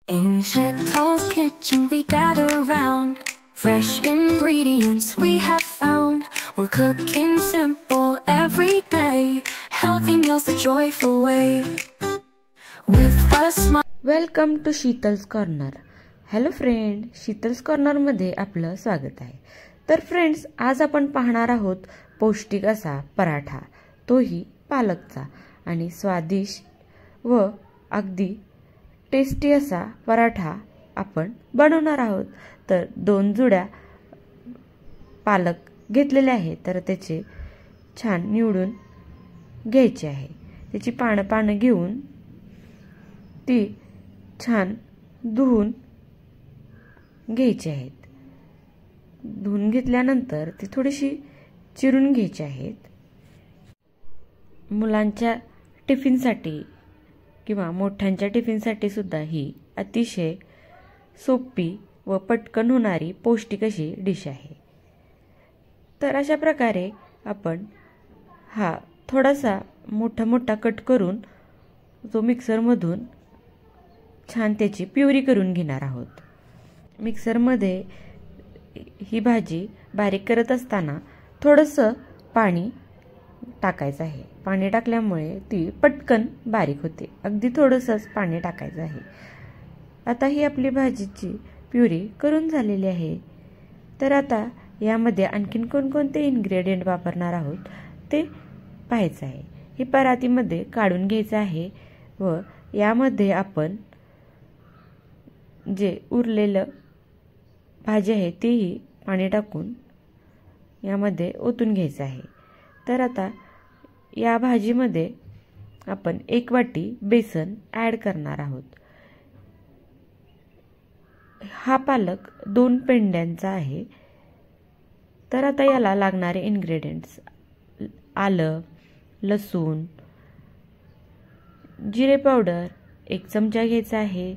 In Chet's kitchen we gather around. Fresh ingredients we have found. We're cooking simple every day. Healthy meals the joyful way. With a smile. Welcome to Sheetal's corner. Hello friend, Sheetal's कॉर्नरमध्ये आपलं स्वागत आहे. तर friends, आज आपण पाहणार आहोत पौष्टिक असा पराठा, तोही पालकचा, आणि स्वादिष्ट व अगदी टेस्टी असा पराठा आपण बनवणार आहोत. तर 2 जुड्या पालक घेतलेले आहे, तर त्याचे छान निवडून घ्यायचे आहे. त्याची पानं घेऊन ती छान धुवून घ्यायची आहेत. धुवून घेतल्यानंतर ती थोडीशी चिरून घ्यायची आहेत. मुलांच्या टिफिनसाठी किंवा मोठ्यांच्या टिफिनसाठी सुद्धा ही अतिशय सोपी व पटकन होणारी पौष्टिक अशी डिश आहे. तर अशा प्रकारे आपण हा थोडासा मोठा कट करून तो मिक्सरमधून छान त्याची प्युरी करून घेणार आहोत. मिक्सरमध्ये ही भाजी बारीक करत असताना थोडंसं पाणी टाकायचं आहे. पाणी टाकल्यामुळे ती पटकन बारीक होते. अगदी थोडंसंच पाणी टाकायचं आहे. आता ही आपली भाजीची प्युरी करून झालेली आहे. तर आता यामध्ये आणखीन कोणकोणते इन्ग्रेडियंट वापरणार आहोत ते पाहायचं आहे. ही परातीमध्ये काढून घ्यायचं आहे व यामध्ये आपण जे उरलेलं भाजी आहे तेही पाणी टाकून यामध्ये ओतून घ्यायचं आहे. तर आता या भाजीमध्ये आपण 1 वाटी बेसन ॲड करणार आहोत. हा पालक 2 पेंड्यांचा आहे. तर आता याला लागणारे इन्ग्रेडियंट्स: आलं, लसूण, जिरे पावडर 1 चमचा घ्यायचा आहे,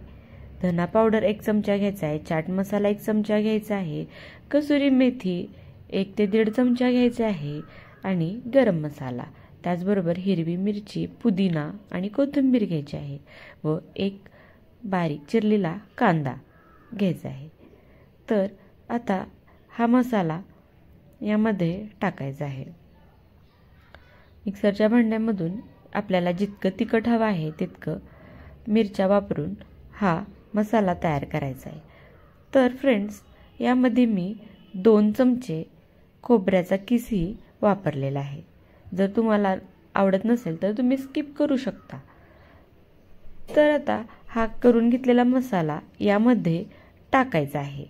धना पावडर 1 चमचा घ्यायचा आहे, चाट मसाला 1 चमचा घ्यायचा आहे, कसुरी मेथी 1 ते 1.5 चमचा घ्यायचा आहे, आणि गरम मसाला. त्याचबरोबर हिरवी मिरची, पुदिना आणि कोथिंबीर घ्यायची आहे व 1 बारीक चिरलेला कांदा घ्यायचा आहे. तर आता हा मसाला यामध्ये टाकायचा आहे. मिक्सरच्या भांड्यामधून आपल्याला जितकं तिखट हवं आहे तितकं मिरच्या वापरून हा मसाला तयार करायचा आहे. तर फ्रेंड्स, यामध्ये मी 2 चमचे खोबऱ्याचा किसही वापरलेला आहे. जर तुम्हाला आवडत नसेल तर तुम्ही स्किप करू शकता. तर आता हा करून घेतलेला मसाला यामध्ये टाकायचा आहे.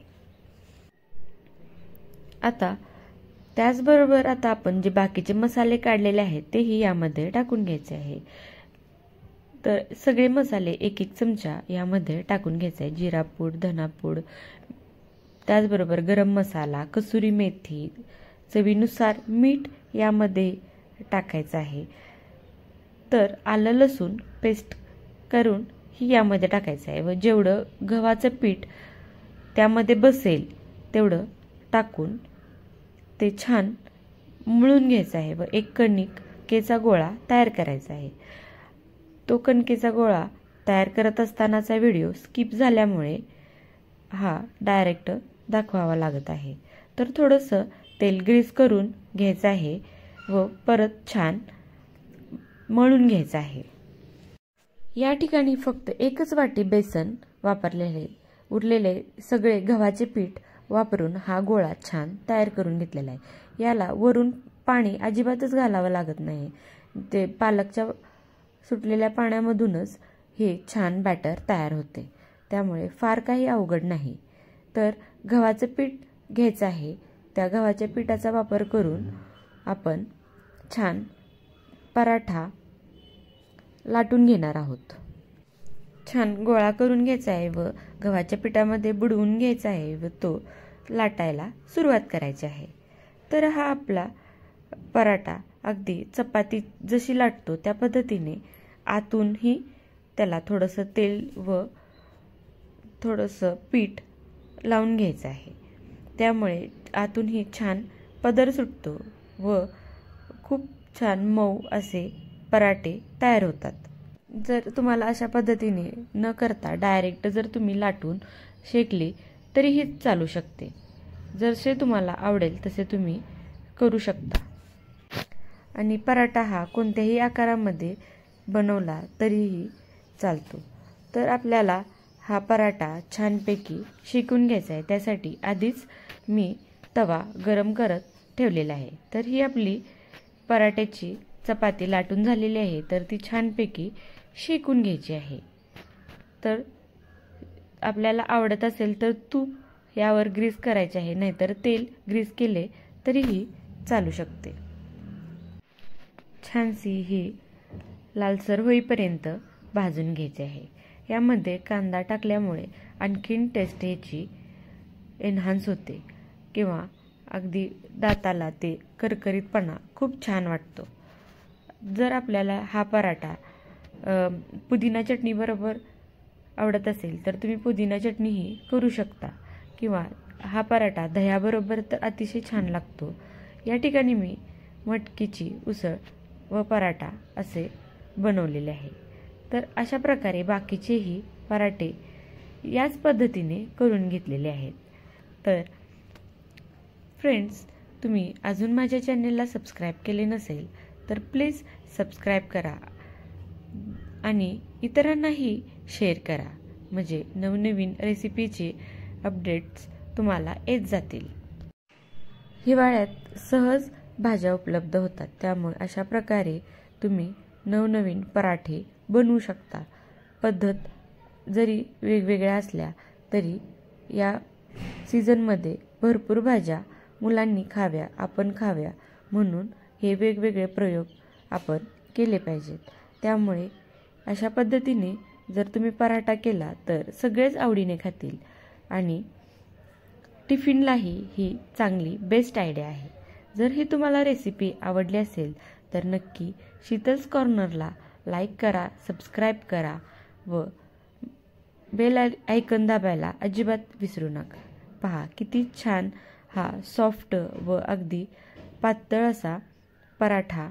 आता त्याचबरोबर आता आपण जे बाकीचे मसाले काढलेले आहेत तेही यामध्ये टाकून घ्यायचे आहे. तर सगळे मसाले 1 चमचा यामध्ये टाकून घ्यायचे आहे. जिरापूड, धनापूड, त्याचबरोबर गरम मसाला, कसुरी मेथी, चवीनुसार मीठ यामध्ये टाकायचं आहे. तर आलं लसूण पेस्ट करून ही यामध्ये टाकायचं आहे व जेवढं गव्हाचं पीठ त्यामध्ये बसेल तेवढं टाकून ते छान मळून घ्यायचं आहे व 1 कणिकेचा गोळा तयार करायचा आहे. तो कणकेचा गोळा तयार करत असतानाचा व्हिडिओ स्किप झाल्यामुळे हा डायरेक्ट दाखवावा लागत आहे. तर थोडंसं तेल ग्रीस करून घ्यायचं आहे व परत छान मळून घ्यायचं आहे. या ठिकाणी फक्त 1 वाटी बेसन वापरलेले, उरलेले सगळे गव्हाचे पीठ वापरून हा गोळा छान तयार करून घेतलेला आहे. याला वरून पाणी अजिबातच घालावं लागत नाही. ते पालकच्या सुटलेल्या पाण्यामधूनच हे छान बॅटर तयार होते. त्यामुळे फार काही अवघड नाही. तर गव्हाचं पीठ घ्यायचं आहे. त्या गव्हाच्या पिठाचा वापर करून आपण छान पराठा लाटून घेणार आहोत. छान गोळा करून घ्यायचा आहे व गव्हाच्या पिठामध्ये बुडवून घ्यायचा आहे व तो लाटायला सुरुवात करायची आहे. तर हा आपला पराठा अगदी चपाती जशी लाटतो त्या पद्धतीने आतूनही त्याला थोडंसं तेल व थोडंसं पीठ लावून घ्यायचं आहे. त्यामुळे आतूनही छान पदर सुटतो व खूप छान मऊ असे पराठे तयार होतात. जर तुम्हाला अशा पद्धतीने न करता डायरेक्ट जर तुम्ही लाटून शेकली तरीही चालू शकते. जसे तुम्हाला आवडेल तसे तुम्ही करू शकता. आणि पराठा हा कोणत्याही आकारामध्ये बनवला तरीही चालतो. तर आपल्याला हा पराठा छानपैकी शेकून घ्यायचा आहे. त्यासाठी आधीच मी तवा गरम करत ठेवलेला आहे. तर ही आपली पराठ्याची चपाती लाटून झालेली आहे. तर ती छानपैकी शेकून घ्यायची आहे. तर आपल्याला आवडत असेल तर तूप यावर ग्रीस करायचे आहे, नाहीतर तेल ग्रीस केले तरीही चालू शकते. छानशी ही लालसर होईपर्यंत भाजून घ्यायची आहे. यामध्ये कांदा टाकल्यामुळे आणखीन टेस्ट याची एन्हान्स होते किंवा अगदी दाताला ते करकरीतपणा खूप छान वाटतो. जर आपल्याला हा पराठा पुदिना चटणी बरोबर आवडत असेल तर तुम्ही पुदिना चटणीही करू शकता किंवा हा पराठा दह्याबरोबर तर अतिशय छान लागतो. या ठिकाणी मी मटकीची उसळ व पराठा असे बनवलेले आहे. तर अशा प्रकारे बाकीचेही पराठे याच पद्धतीने करून घेतलेले आहेत. तर फ्रेंड्स, तुम्ही अजून माझ्या चॅनलला सबस्क्राईब केले नसेल तर प्लीज सबस्क्राईब करा आणि इतरांनाही शेअर करा, म्हणजे नवनवीन रेसिपीचे अपडेट्स तुम्हाला येत जातील. हिवाळ्यात सहज भाज्या उपलब्ध होतात, त्यामुळे अशा प्रकारे तुम्ही नवनवीन पराठे बनवू शकता. पद्धत जरी वेगवेगळ्या असल्या तरी या सीझनमध्ये भरपूर भाज्या मुलांनी खाव्या, आपण खाव्या, म्हणून हे वेगवेगळे प्रयोग आपण केले पाहिजेत. त्यामुळे अशा पद्धतीने जर तुम्ही पराठा केला तर सगळेच आवडीने खातील आणि टिफिनलाही ही चांगली बेस्ट आयडिया आहे. जर ही तुम्हाला रेसिपी आवडली असेल तर नक्की शीतल्स कॉर्नरला लाईक करा, सबस्क्राईब करा व बेल आयकॉन दाबायला अजिबात विसरू नका. पहा किती छान हा सॉफ्ट व अगदी पातळ असा पराठा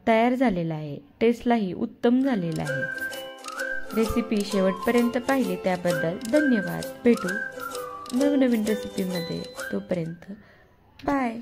तयार झालेला आहे. टेस्टलाही उत्तम झालेला आहे. रेसिपी शेवटपर्यंत पाहिली त्याबद्दल धन्यवाद. भेटू नवनवीन रेसिपीमध्ये. तोपर्यंत बाय.